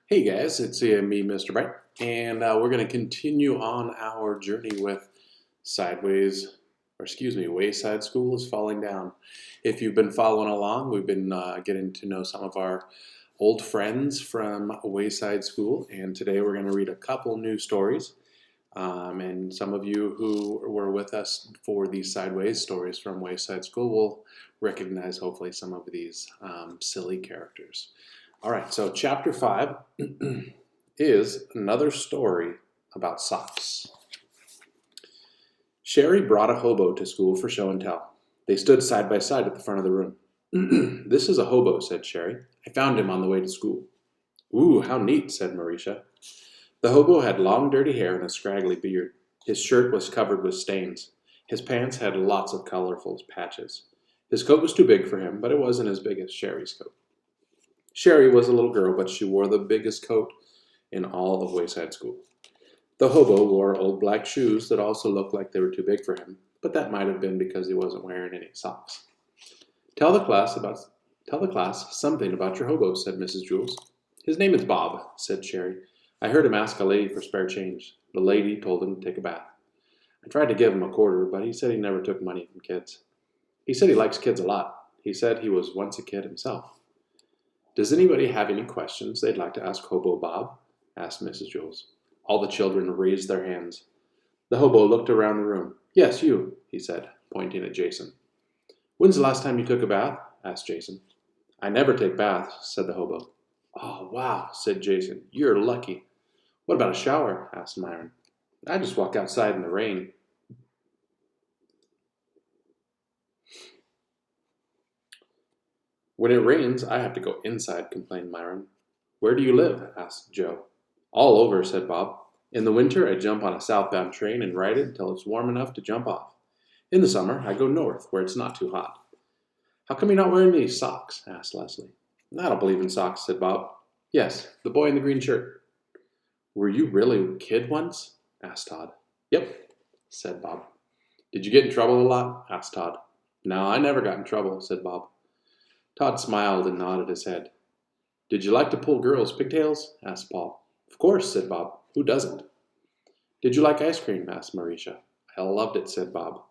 Hey guys, it's me, Mr. Bright, and we're going to continue on our journey with Wayside School is Falling Down. If you've been following along, we've been getting to know some of our old friends from Wayside School, and today we're going to read a couple new stories. And some of you who were with us for these Sideways stories from Wayside School will recognize hopefully some of these silly characters. All right, so chapter 5 is another story about socks. Sherry brought a hobo to school for show and tell. They stood side by side at the front of the room. This is a hobo, said Sherry. I found him on the way to school. Ooh, how neat, said Marisha. The hobo had long, dirty hair and a scraggly beard. His shirt was covered with stains. His pants had lots of colorful patches. His coat was too big for him, but it wasn't as big as Sherry's coat. Sherry was a little girl, but she wore the biggest coat in all of Wayside School. The hobo wore old black shoes that also looked like they were too big for him, but that might have been because he wasn't wearing any socks. Tell the class something about your hobo, said Mrs. Jules. His name is Bob, said Sherry. I heard him ask a lady for spare change. The lady told him to take a bath. I tried to give him a quarter, but he said he never took money from kids. He said he likes kids a lot. He said he was once a kid himself. Does anybody have any questions they'd like to ask Hobo Bob? Asked Mrs. Jules. All the children raised their hands. The hobo looked around the room. Yes, you, he said, pointing at Jason. When's the last time you took a bath? Asked Jason. I never take baths, said the hobo. Oh, wow, said Jason. You're lucky. What about a shower? Asked Myron. I just walk outside in the rain. When it rains, I have to go inside, complained Myron. Where do you live? Asked Joe. All over, said Bob. In the winter, I jump on a southbound train and ride it until it's warm enough to jump off. In the summer, I go north, where it's not too hot. How come you're not wearing any socks? Asked Leslie. I don't believe in socks, said Bob. Yes, the boy in the green shirt. Were you really a kid once? Asked Todd. Yep, said Bob. Did you get in trouble a lot? Asked Todd. No, I never got in trouble, said Bob. Todd smiled and nodded his head. Did you like to pull girls' pigtails? Asked Paul. Of course, said Bob. Who doesn't? Did you like ice cream? Asked Marisha. I loved it, said Bob.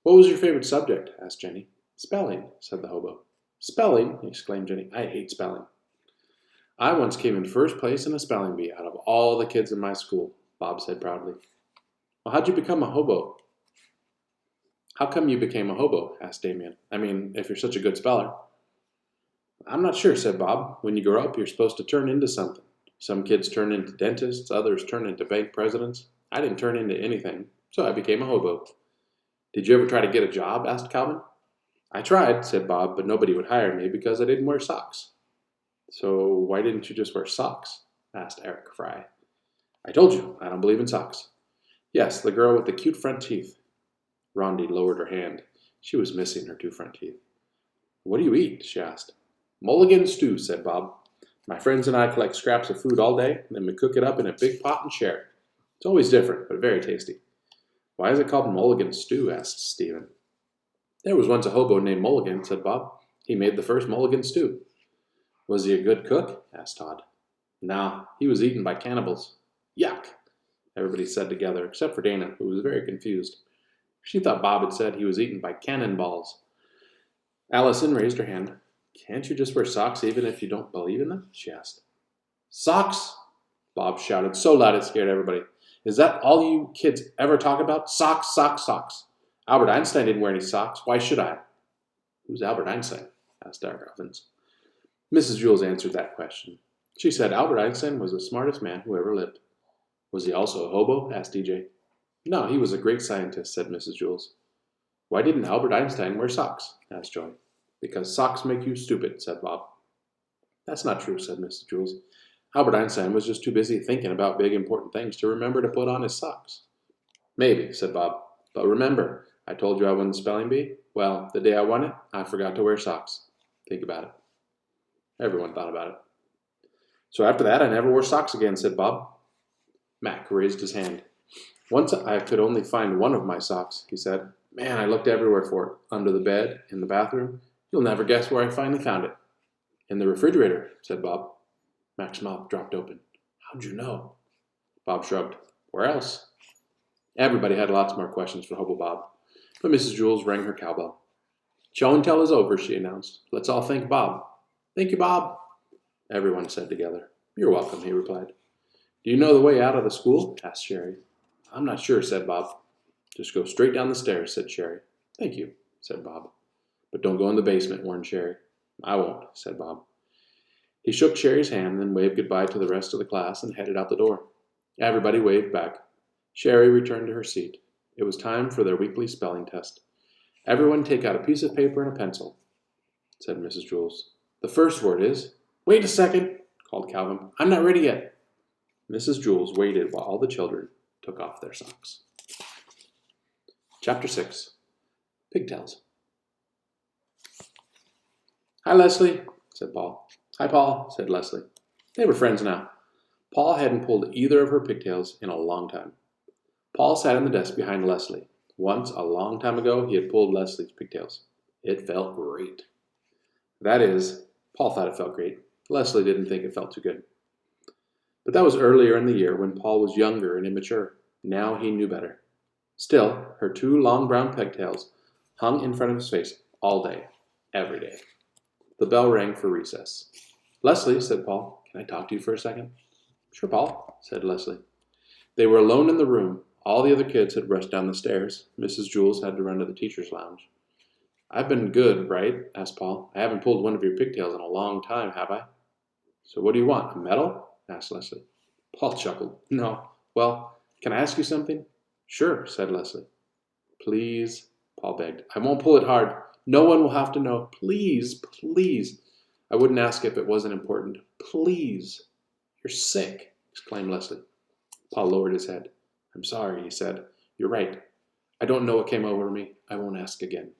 What was your favorite subject? Asked Jenny. Spelling, said the hobo. Spelling? Exclaimed Jenny. I hate spelling. I once came in first place in a spelling bee out of all the kids in my school, Bob said proudly. Well, how'd you become a hobo? How come you became a hobo? Asked Damien. I mean, if you're such a good speller. I'm not sure, said Bob. When you grow up, you're supposed to turn into something. Some kids turn into dentists, others turn into bank presidents. I didn't turn into anything, so I became a hobo. Did you ever try to get a job? Asked Calvin. I tried, said Bob, but nobody would hire me because I didn't wear socks. So why didn't you just wear socks? Asked Eric Fry. I told you, I don't believe in socks. Yes, the girl with the cute front teeth. Rondi lowered her hand. She was missing her two front teeth. What do you eat? She asked. Mulligan stew, said Bob. My friends and I collect scraps of food all day, and then we cook it up in a big pot and share it. It's always different, but very tasty. Why is it called Mulligan stew? Asked Stephen. There was once a hobo named Mulligan, said Bob. He made the first Mulligan stew. Was he a good cook? Asked Todd. No, he was eaten by cannibals. Yuck, everybody said together, except for Dana, who was very confused. She thought Bob had said he was eaten by cannonballs. Allison raised her hand. Can't you just wear socks even if you don't believe in them? She asked. Socks? Bob shouted so loud it scared everybody. Is that all you kids ever talk about? Socks, socks, socks. Albert Einstein didn't wear any socks. Why should I? Who's Albert Einstein? Asked Derek Evans. Mrs. Jules answered that question. She said Albert Einstein was the smartest man who ever lived. Was he also a hobo? Asked DJ. No, he was a great scientist, said Mrs. Jules. Why didn't Albert Einstein wear socks? Asked Joy. Because socks make you stupid, said Bob. That's not true, said Mrs. Jules. Albert Einstein was just too busy thinking about big important things to remember to put on his socks. Maybe, said Bob. But remember, I told you I won the spelling bee? Well, the day I won it, I forgot to wear socks. Think about it. Everyone thought about it. So after that, I never wore socks again, said Bob. Mac raised his hand. Once I could only find one of my socks, he said. Man, I looked everywhere for it. Under the bed, in the bathroom. You'll never guess where I finally found it. In the refrigerator, said Bob. Mac's mouth dropped open. How'd you know? Bob shrugged. Where else? Everybody had lots more questions for Hobo Bob, but Mrs. Jules rang her cowbell. Show and tell is over, she announced. Let's all thank Bob. Thank you, Bob, everyone said together. You're welcome, he replied. Do you know the way out of the school? Asked Sherry. I'm not sure, said Bob. Just go straight down the stairs, said Sherry. Thank you, said Bob. But don't go in the basement, warned Sherry. I won't, said Bob. He shook Sherry's hand, then waved goodbye to the rest of the class and headed out the door. Everybody waved back. Sherry returned to her seat. It was time for their weekly spelling test. Everyone take out a piece of paper and a pencil, said Mrs. Jules. The first word is... Wait a second, called Calvin. I'm not ready yet. Mrs. Jules waited while all the children took off their socks. Chapter 6. Pigtails. Hi, Leslie, said Paul. Hi, Paul, said Leslie. They were friends now. Paul hadn't pulled either of her pigtails in a long time. Paul sat in the desk behind Leslie. Once, a long time ago, he had pulled Leslie's pigtails. It felt great. That is, Paul thought it felt great. Leslie didn't think it felt too good. But that was earlier in the year when Paul was younger and immature. Now he knew better. Still, her two long brown pigtails hung in front of his face all day, every day. The bell rang for recess. Leslie, said Paul, can I talk to you for a second? Sure, Paul, said Leslie. They were alone in the room. All the other kids had rushed down the stairs. Mrs. Jules had to run to the teacher's lounge. I've been good, right? Asked Paul. I haven't pulled one of your pigtails in a long time, have I? So what do you want, a medal? Asked Leslie. Paul chuckled. No. Well, can I ask you something? Sure, said Leslie. Please, Paul begged. I won't pull it hard. No one will have to know. Please, please. I wouldn't ask if it wasn't important. Please. You're sick, exclaimed Leslie. Paul lowered his head. I'm sorry, he said. You're right. I don't know what came over me. I won't ask again.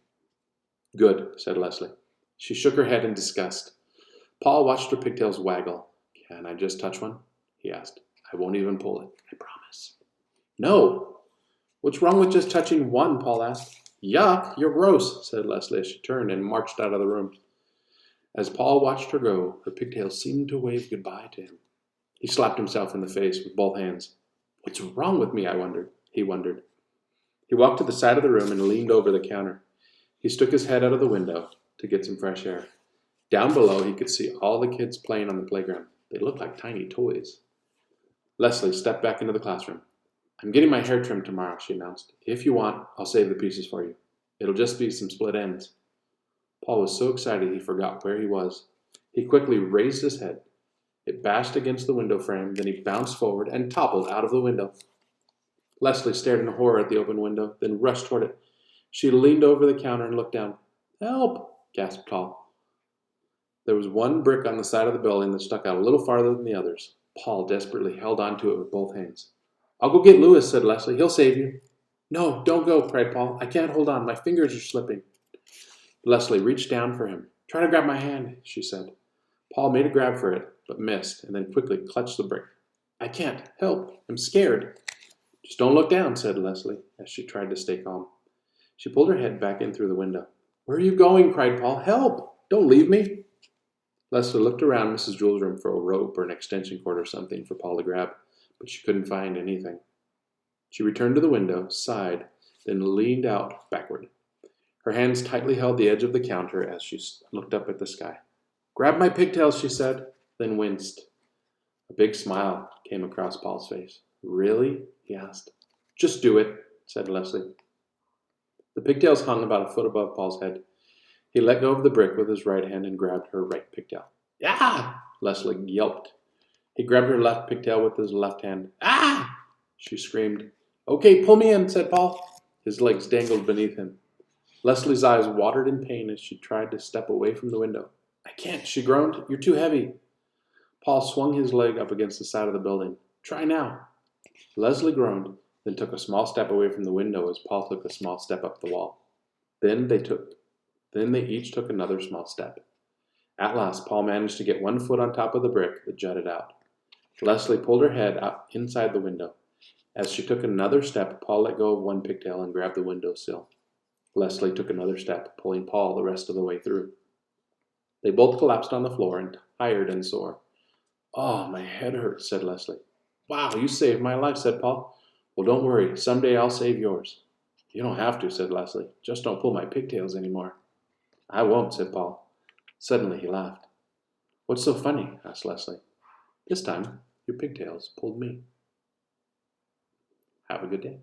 Good, said Leslie. She shook her head in disgust. Paul watched her pigtails waggle. Can I just touch one? He asked. I won't even pull it. I promise. No. What's wrong with just touching one? Paul asked. Yuck, you're gross, said Leslie as she turned and marched out of the room. As Paul watched her go, her pigtails seemed to wave goodbye to him. He slapped himself in the face with both hands. What's wrong with me, He wondered. He walked to the side of the room and leaned over the counter. He stuck his head out of the window to get some fresh air. Down below, he could see all the kids playing on the playground. They looked like tiny toys. Leslie stepped back into the classroom. I'm getting my hair trimmed tomorrow, she announced. If you want, I'll save the pieces for you. It'll just be some split ends. Paul was so excited he forgot where he was. He quickly raised his head. It bashed against the window frame, then he bounced forward and toppled out of the window. Leslie stared in horror at the open window, then rushed toward it. She leaned over the counter and looked down. Help! Gasped Paul. There was one brick on the side of the building that stuck out a little farther than the others. Paul desperately held onto it with both hands. I'll go get Louis, said Leslie. He'll save you. No, don't go, cried Paul. I can't hold on. My fingers are slipping. Leslie reached down for him. Try to grab my hand, she said. Paul made a grab for it, but missed, and then quickly clutched the brick. I can't. Help. I'm scared. Just don't look down, said Leslie, as she tried to stay calm. She pulled her head back in through the window. Where are you going? Cried Paul. Help. Don't leave me. Leslie looked around Mrs. Jules' room for a rope or an extension cord or something for Paul to grab, but she couldn't find anything. She returned to the window, sighed, then leaned out backward. Her hands tightly held the edge of the counter as she looked up at the sky. Grab my pigtails, she said, then winced. A big smile came across Paul's face. Really? He asked. Just do it, said Leslie. The pigtails hung about a foot above Paul's head. He let go of the brick with his right hand and grabbed her right pigtail. Ah! Leslie yelped. He grabbed her left pigtail with his left hand. Ah! She screamed. Okay, pull me in, said Paul. His legs dangled beneath him. Leslie's eyes watered in pain as she tried to step away from the window. I can't, she groaned. You're too heavy. Paul swung his leg up against the side of the building. Try now. Leslie groaned, then took a small step away from the window as Paul took a small step up the wall. Then they each took another small step. At last, Paul managed to get one foot on top of the brick that jutted out. Leslie pulled her head up inside the window. As she took another step, Paul let go of one pigtail and grabbed the windowsill. Leslie took another step, pulling Paul the rest of the way through. They both collapsed on the floor and tired and sore. Oh, my head hurts, said Leslie. Wow, you saved my life, said Paul. Well, don't worry. Someday I'll save yours. You don't have to, said Leslie. Just don't pull my pigtails anymore. I won't, said Paul. Suddenly he laughed. What's so funny? Asked Leslie. This time, your pigtails pulled me. Have a good day.